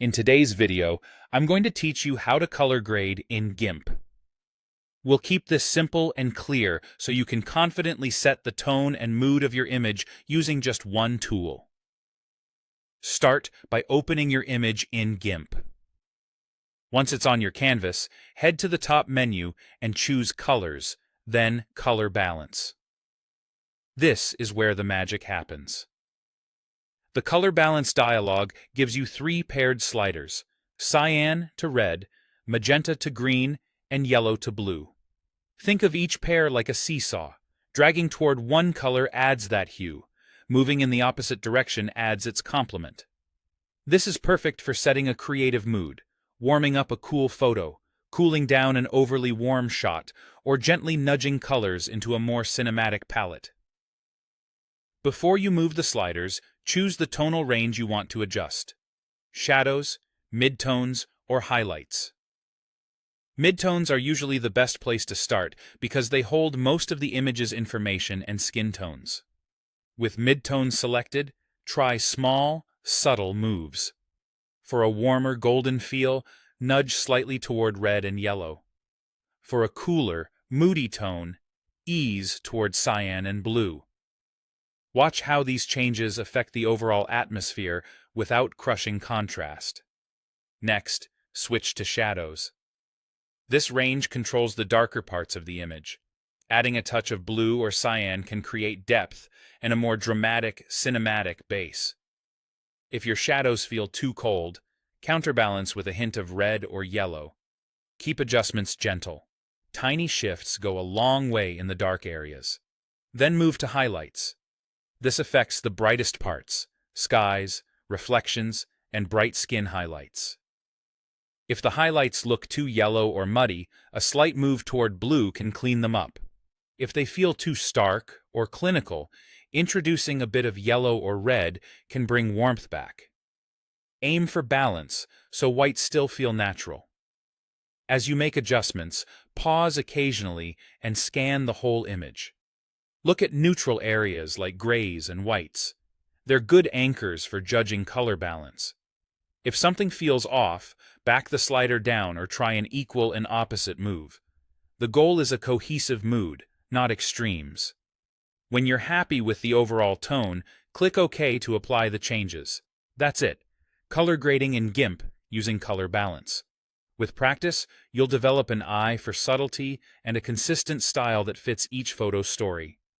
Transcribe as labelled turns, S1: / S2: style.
S1: In today's video, I'm going to teach you how to color grade in GIMP. We'll keep this simple and clear so you can confidently set the tone and mood of your image using just one tool. Start by opening your image in GIMP. Once it's on your canvas, head to the top menu and choose Colors, then Color Balance. This is where the magic happens. The Color Balance dialog gives you three paired sliders: cyan to red, magenta to green, and yellow to blue. Think of each pair like a seesaw. Dragging toward one color adds that hue. Moving in the opposite direction adds its complement. This is perfect for setting a creative mood, warming up a cool photo, cooling down an overly warm shot, or gently nudging colors into a more cinematic palette. Before you move the sliders, choose the tonal range you want to adjust: shadows, midtones, or highlights. Midtones are usually the best place to start because they hold most of the image's information and skin tones. With midtones selected, try small, subtle moves. For a warmer golden feel, nudge slightly toward red and yellow. For a cooler, moody tone, ease toward cyan and blue. Watch how these changes affect the overall atmosphere without crushing contrast. Next, switch to shadows. This range controls the darker parts of the image. Adding a touch of blue or cyan can create depth and a more dramatic, cinematic base. If your shadows feel too cold, counterbalance with a hint of red or yellow. Keep adjustments gentle. Tiny shifts go a long way in the dark areas. Then move to highlights. This affects the brightest parts: skies, reflections, and bright skin highlights. If the highlights look too yellow or muddy, a slight move toward blue can clean them up. If they feel too stark or clinical, introducing a bit of yellow or red can bring warmth back. Aim for balance, so whites still feel natural. As you make adjustments, pause occasionally and scan the whole image. Look at neutral areas like grays and whites. They're good anchors for judging color balance. If something feels off, back the slider down or try an equal and opposite move. The goal is a cohesive mood, not extremes. When you're happy with the overall tone, click OK to apply the changes. That's it. Color grading in GIMP using color balance. With practice, you'll develop an eye for subtlety and a consistent style that fits each photo's story.